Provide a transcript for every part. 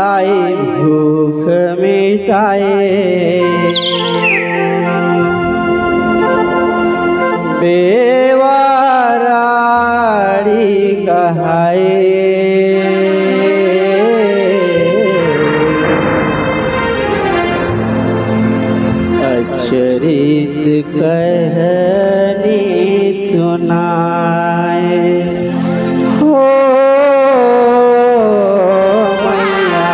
ताई भूख मिटाए बेवाराड़ी कहाए अचरित कहनी सुनाए हो मैया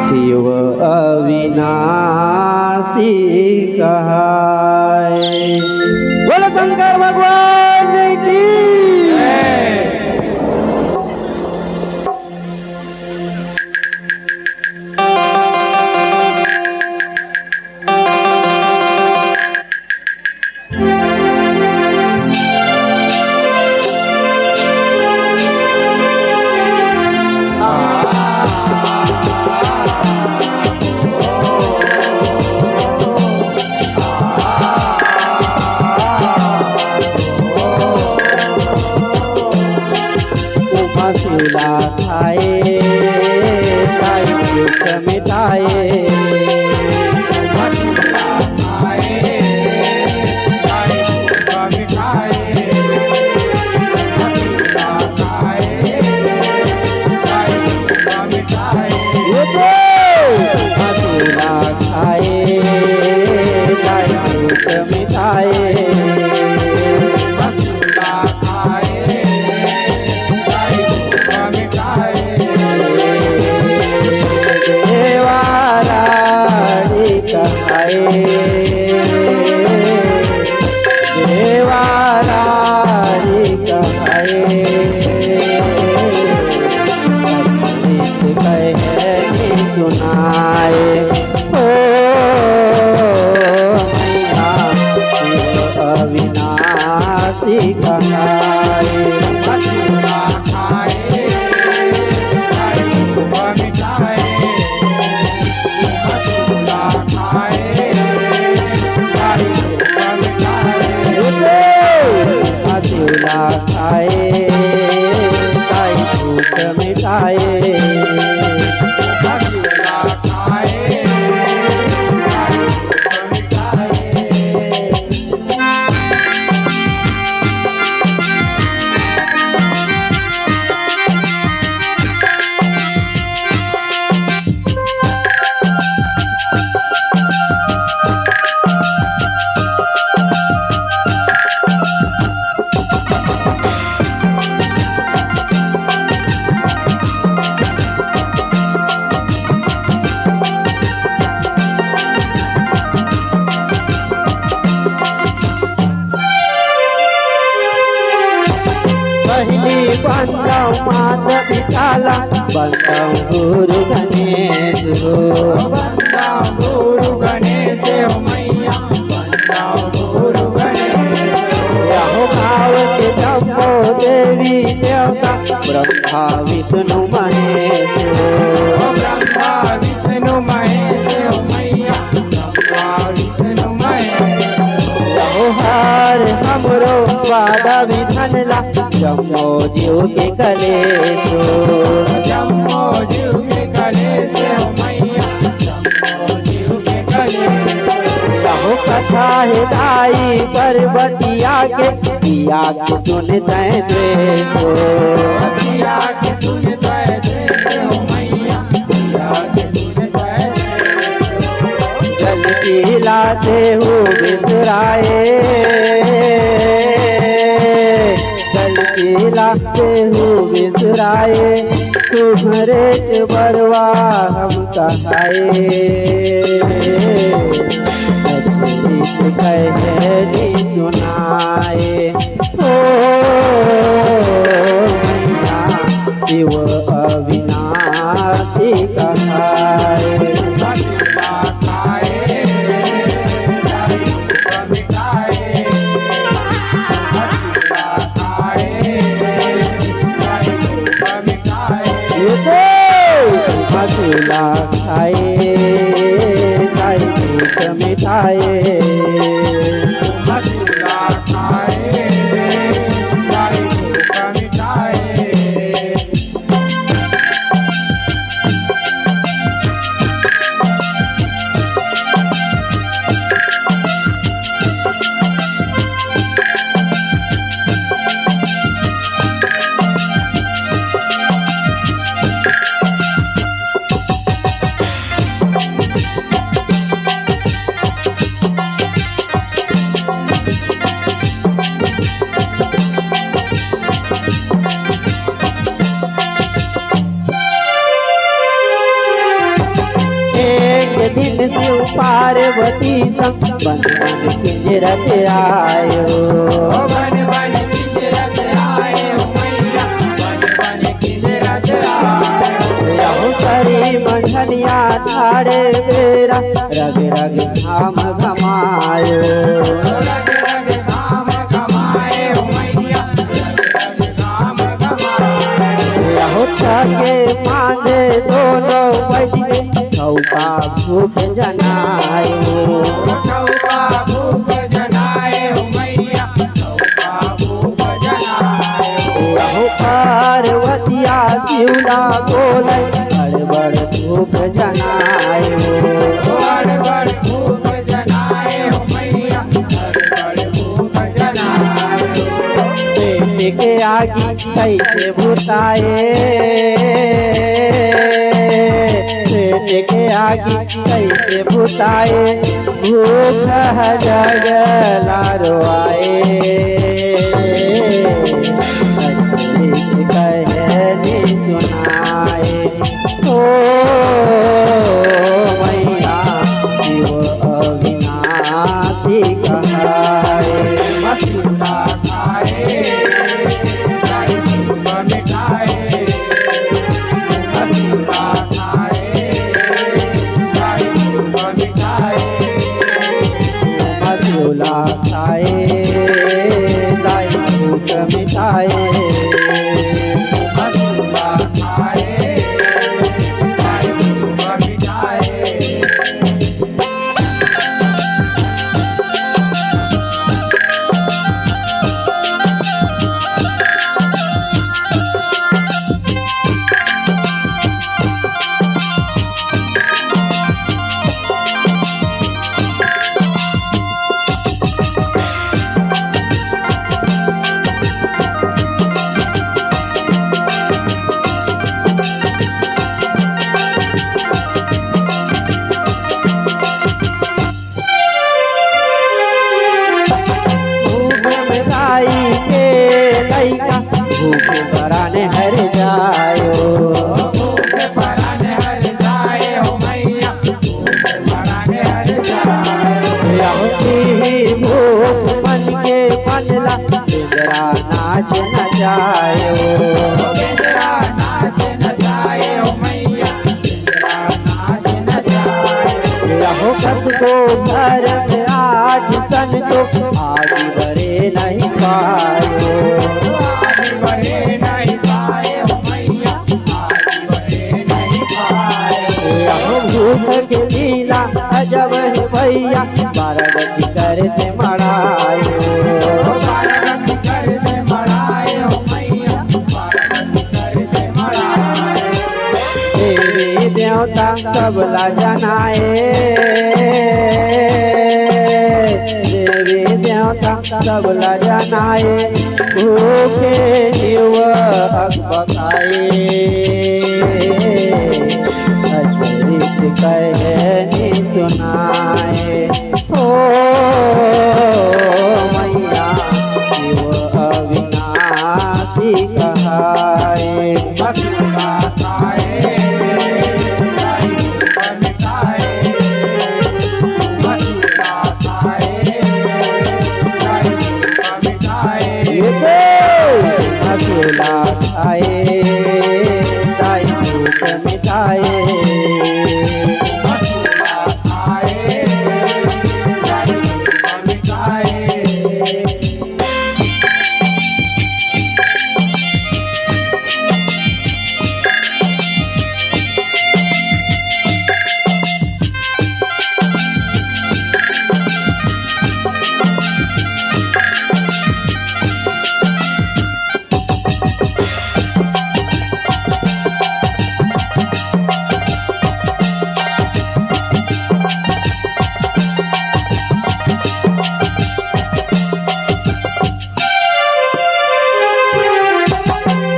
शिव अविनाशी कहाए। बोलो शंकर भगवान की शिवला खाए ताई भूख मिटाए शिवला खाए ताई भूख मिटाए देवारारी कहाए कहनी सुनाए ओ मैया शिव अविनाशी कहाए शिवला खाए ताई भूख मिटाए पहली बंदव मात पिताला बंदव गुरु गणेश हो बंदव गुरु गणेश हो मैया बंदव गुरु गणेश हो भाव के जपो देवी देवता ब्रह्मा विष्णु महेश हो ब्रह्मा विष्णु महेश हो मैया ब्रह्मा विष्णु महेश हर हमरो वादा विधनला जम्मो जीव के कलेशो जम्मो जीव के कलेशो मैया जम्मो जीव के कलेशो कथा है दाई पर्वतिया के पिया के सुनते द्वेषो पिया के सुनते द्वेषो मैया पिया के सुनते जल पिलाते हो बिसराए लाते हो बिसराए तुम्हारे बरवा हम कहाए कहनी सुनाए ओ मैया शिव अविनाशी कहाए शिवला खाए ताई भूख मिटाए शिवला खाए ताई भूख मिटाए पार्वती संग बन बन किंजरत आयो। बन बन किंजरत आयो मैया, बन बन किंजरत आयो। सरी मंझनिया ठाड़े बेरा रग रग धाम घमायो। रग रग धाम घमाए मैया, रग रग धाम घमाए। थके मांझे दोनों बजे चौका भूख जनायो। चौका भूख जनाए मैया, चौका भूख जनाए। पार्वतिया शिवला बोले बड़ भूख जनायो। बड़ भूख जनाए मैया, बड़ भूख जनाए। पेट के आगे कैसे बुताए, पेट के आगे कैसे बुताए, भूख जगला रोआए। कहने सुनाए ओ मैया शिव अविनाशी कहाए। मथुरा खाए गाय दूध मिठाए, मथुरा खाए गाय दूध मिठाए। मथुरा खाए गाय दूध मिठाए। मथुरा खाए गाय दूध मिठाए। भूख पराने हर जायो। भूख पराने हर जाए हो मैया, भूख पराने हर जाए। भूख मन के बनला बिंदरा नाच न जायो। बिंदरा नाच न जाए हो मैया, बिंदरा नाच न जाए। कत को घर में आज सन को आगे बरे नहीं पायो। आगे बढ़े नहीं पाए हो मैया, आगे बढ़े नहीं पाए। भूख के लीला अजब है भैया, बारागति करते मड़ायो। बारागति करते मड़ाए हो मैया, बारागति करते मड़ाए। देवी देवता सबला जनाए, देवी देवता सबला जनाए। भूखे जीव अकबकाए, अचरित कहनी सुनाए। ओ मैया शिव अविनाशी कहाए। मथुरा खाए गाय दूध मिठाए, मथुरा खाए गाय दूध मिठाए। मथुरा खाए गाय दूध मिठाए। मथुरा खाए गाय दूध मिठाए।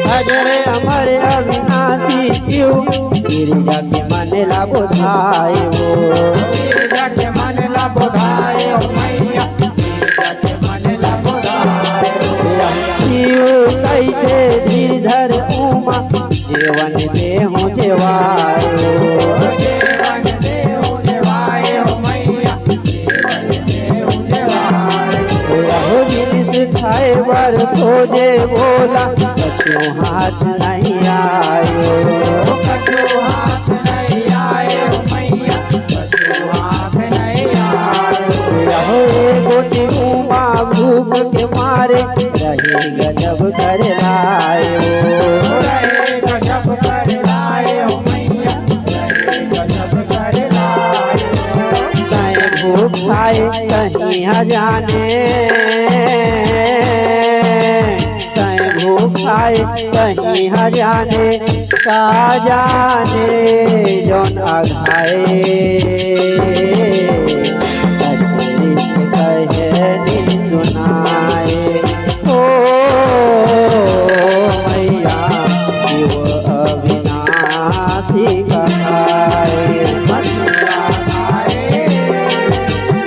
अजरे अमर अविनाशी शिव गिरिजा के मन ला बुधाए वो। गिरिजा के मन ला बुधाए हो मैया, गिरिजा के मन ला बुधाए। शिव कैसे धीरधर उमा जीवन देहु जेवायो। जीवन देहु जेवाए हो मैया, खाए बर खोजे बोला कछु हाथ नहीं आयो। कछु हाथ नहीं आए मैया, कछु हाथ नहीं आए। रहो गोटी उमा भूख के मारे रहे गजब कर लायो। रहे गजब कर लाए मैया, रहे गजब कर लाए। तय भूख खाए कहीं जाने, तय भूख खाए कहीं जाने का जाने जौन आघाए। कहनी सुनाए ओ मैया शिव अविनाशी कहाए। मथुरा खाए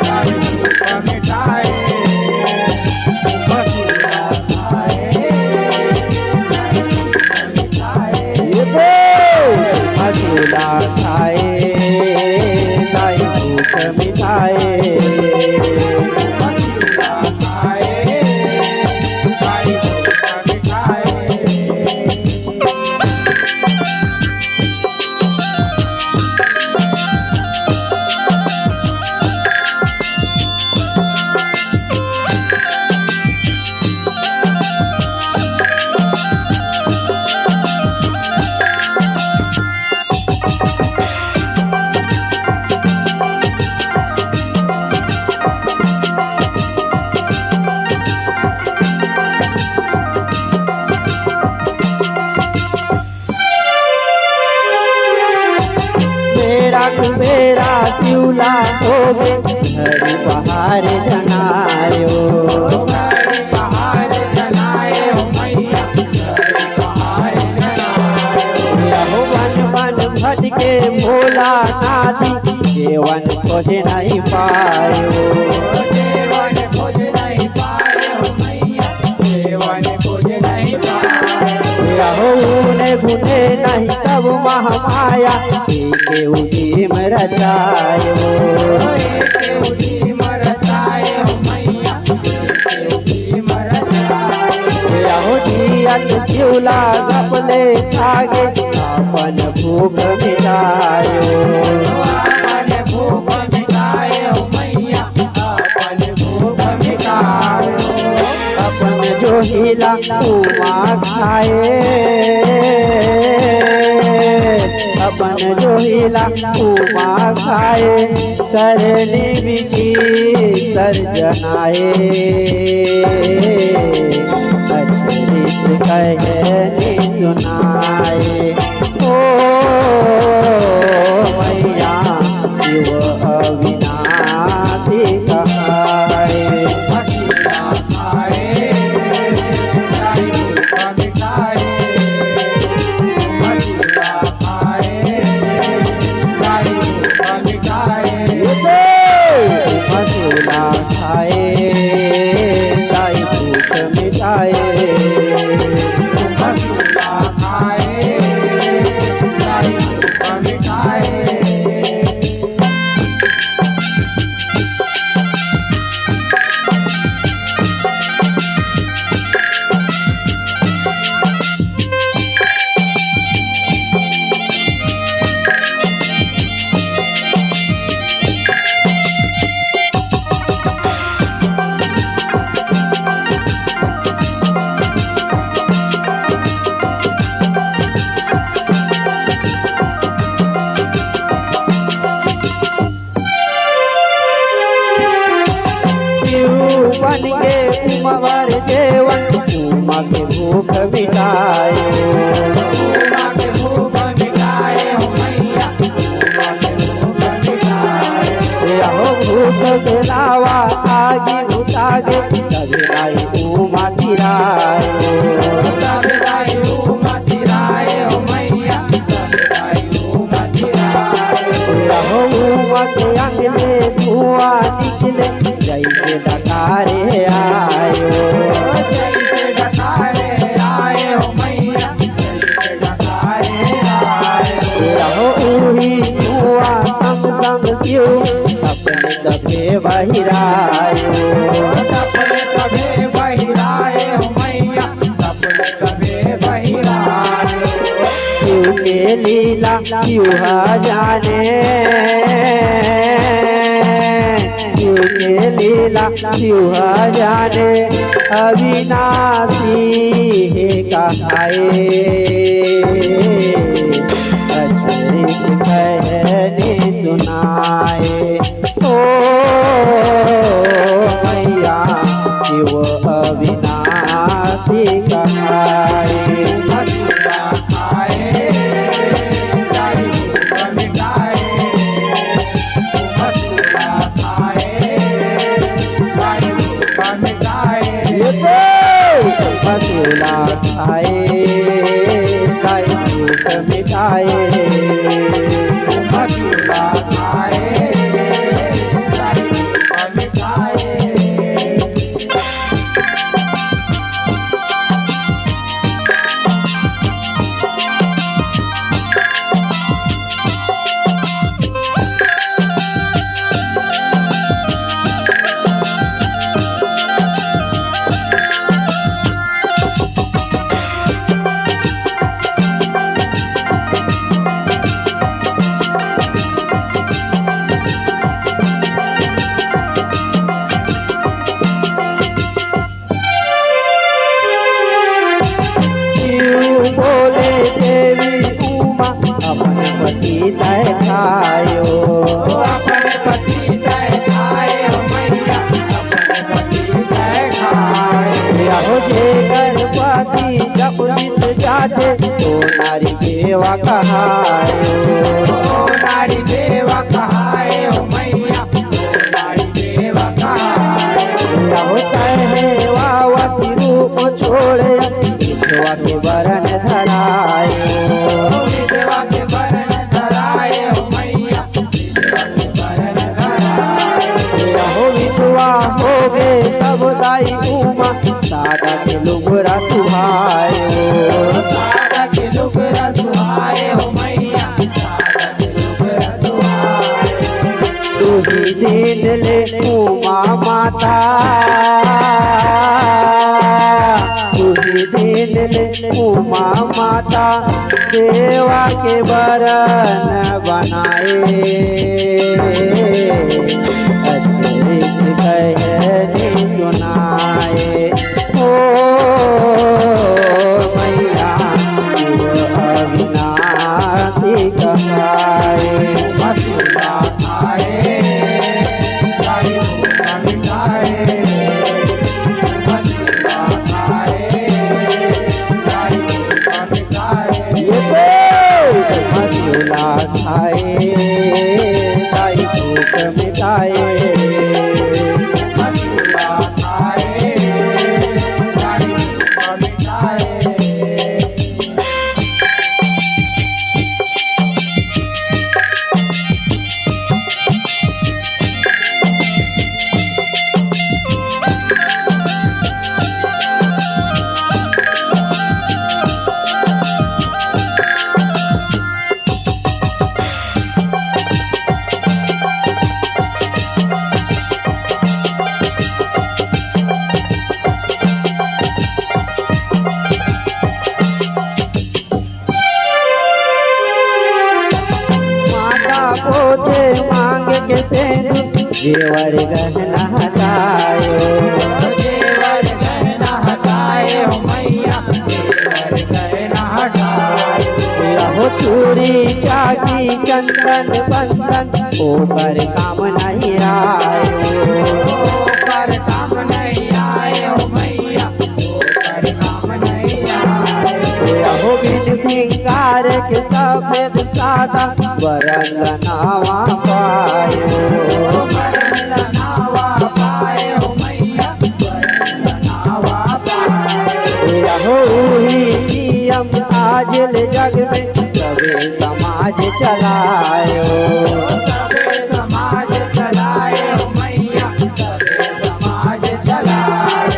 ताई भूख मिटाए, मथुरा खाए ताई भूख मिटाए। मथुरा खाए ताई भूख मिटाए। मथुरा खाए ताई भूख मिटाए। मेरा कुबेरा शिवला होगे हरि बहार जनायो। हरि बहार जनाए मैया, हरि बहार जनाए। यहो वन वन भटके भोला नाथी जीवन खोज नहीं पायो। देवन खोज नहीं पाए मैया, देवन खोज नहीं पाए। यहो उने गुने नहीं तब महामाया के उसी में रचायो। यहो जियत शिवला गपले खागे अपन भूख मिटायो। अपन भूख मिटाए मैया, अपन भूख मिटाए। अपन जो हिला उमा खाए, अपन जो हिला उमा खाए करनी बिची सर्जनाए। अचरित कहनी सुनाए ओ मैया शिव अविनाशी कहाए। मथुरा खाए ताई भूख मिटाए, मथुरा खाए ताई भूख मिटाए। मथुरा खाए ताई भूख मिटाए। मथुरा खाए ताई भूख मिटाए। बन के उमवर जेवन उमा के भूख मिटायो। उमा के भूख मिटाए मैया, उमा के भूख मिटाए। यहो भूख के लावा आगे उठागे तभी लाई उमा तिरायो। तब लाई उमा तिराए मैया, तब लाई उमा तिराए। यहो उमा के अंगले धुआं निकले जैसे डकारे आयो। जैसे डकारे आए मैया, जैसे डकारे आए। यहो उही धुआं संग संग शिव अपने दबे बहिरायो। अपने तबे बहिरा के लीला शिवा जाने, शिव के लीला शिवा जाने, अविनाशी है कहाए, अचरित कहने सुनाए। ओ मैया शिव अविनाशी कहाए। मसूला खाए गाय भूख मिटाए, मसूला खाए गाय भूख मिटाए। बोले देवी उमा अपने पति तय खायो, अपने पति तय खाए मैया, अपने पति तय खाए। हो जे गर्भवती जब बीत जाते तो नारी देवा कहायो, नारी देवा कहाए मैया, नारी देवा कहाए। होता है वावती रूप छोड़े विधवा के वरण धरायो, विधवा के वरण धराए मैया, विधवा के वरण धराए। हो विधवा हो गए तब दाई उमा सादा के लुगरा सुहायो, सादा के लुगरा सुहाए मैया, सादा के लुगरा सुहाए। तू ही दीन ले उमा माता, तू ही दीन ले उमा माता, देवा के वरण बनाए, अचरित कहने सुनाए। ओ मैया शिव अविनाशी कहाए। मसूला खाए गाय भूख मिटाए, मसूला खाए गाय भूख मिटाए। मसूला खाए गाय भूख मिटाए, मसूला खाए गाय भूख मिटाए। खोजे मांग के सेनु जेवर गहना हटायो, जेवर गहना हटाए मैया, जेवर गहना हटाए। हो चूड़ी चाकी चंदन बंधन ओकर काम नहीं आयो, ओकर काम नहीं आए मैया, ओकर काम नहीं आए। हो बिन सिंगार के सफेद सादा वरण नावा पायो, वरण नावा पाए मैया, वरण नावा पाए। हो ही नियम आज ले जग में सबे समाज चलायो, सबे समाज चलाए मैया, सबे समाज चलाए।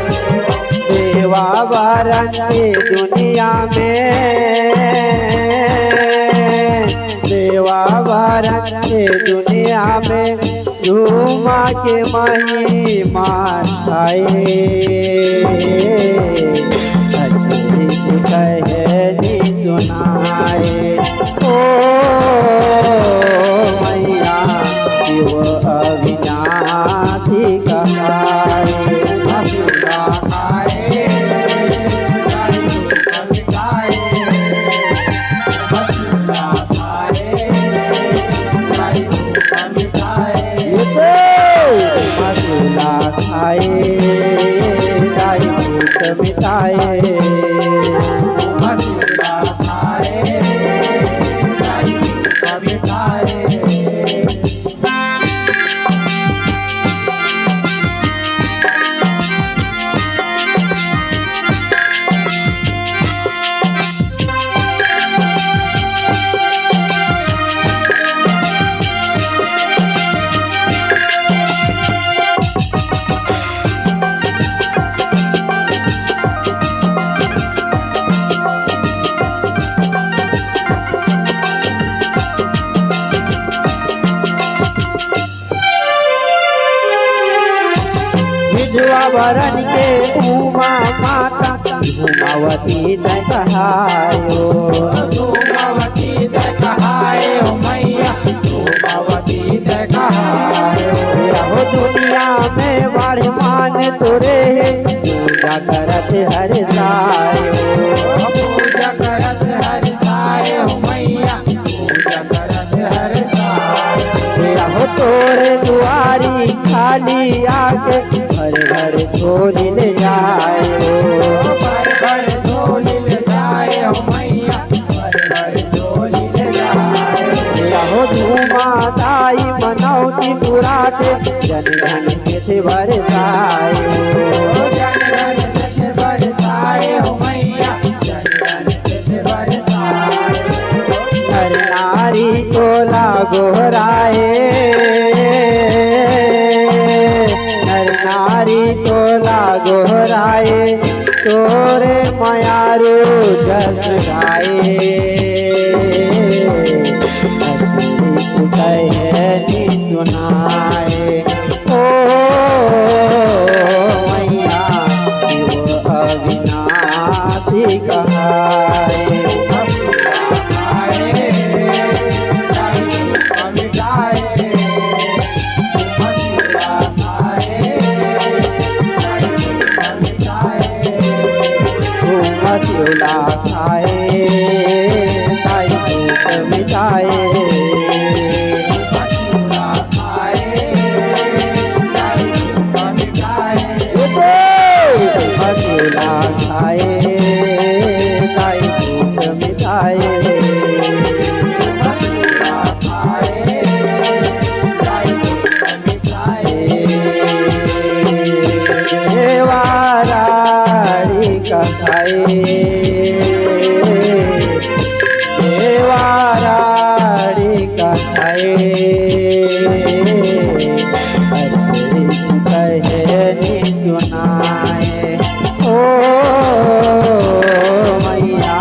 देवा वरण के दुनिया में, देवा वरण के दुनिया में झूमा के महिमा छाए, अचरित कहनी सुनाए। ओ मैया शिव अविनाशी कहाए। मसूरा खाए ताई दुख मिटाए। मसूरा खाए ताई दुख मिटाए। मसूला खाए ताई दुख मिटाए। मसूरा खाए ताई दुख मिटाए। विधवा वरण के उमा माता उमावती न कहायो। धूमावती दे कहाए ओ मैया धूमावती दे कहाए। हो दुनिया में बड़े मान तुरे पूजा करत हर सायो। पूजा करत हर साए ओ मैया पूजा करत हर साए। हो तोरे दुआरी खाली आके घर घर झोली ले जायो। भर भर झोली ले जाए ओ मैया भर भर झोली ले जाए। हो धूमा दाई मनौती पुराते जन धन के बरसायो। जन जन से बरसाए ओ मैया जन जन से बरसाए। हर नारी को लागोराए। हर नारी को लागोराए तोरे मायारू जस गाए। कहनी सुनाए। ओ मैया शिव अविनाशी कहाए। मसूला खाए ताई दुख मिटाए। मसूरा खाए ताई दुख मिटाए। मसूला खाए ताई दुख मिटाए। मसूरा खाए ताई दुख मिटाए। देवाराड़ी कहाए। देवाराड़ी कहाए। कहनी सुनाए। ओ मैया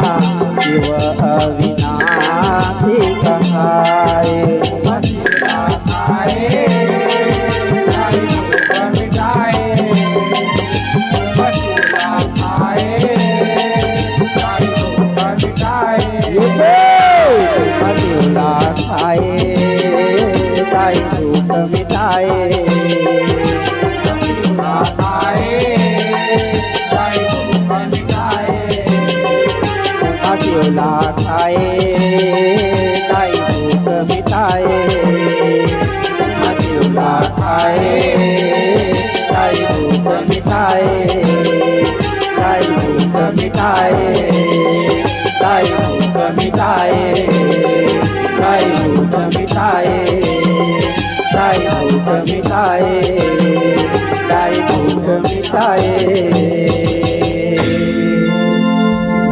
शिव अविनाशी कहाए। मसूरा खाए ताई दुख मिटाए। मसूरा खाए ताई दुख मिटाए। मसूला खाए ताई दुख मिटाए। मसूरा खाए ताई दुख मिटाए। मसूला खाए ताई दुख मिटाए। मसूला खाए ताई दुख मिटाए। ताई दुख मिटाए। ताई दुख मिटाए। ताई दुख मिटाए। ताई दुख मिटाए। ताई दुख मिटाए।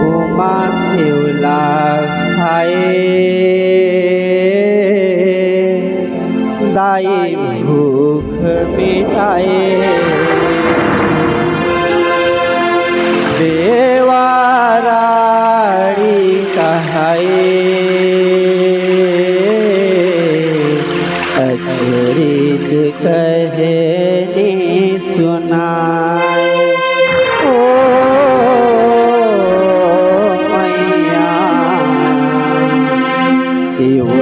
उमा शिवला खाए दाई भूख मिटाए। देवाराड़ी कहाए। अचरित कहनी सुनाए। ओ मैया शिव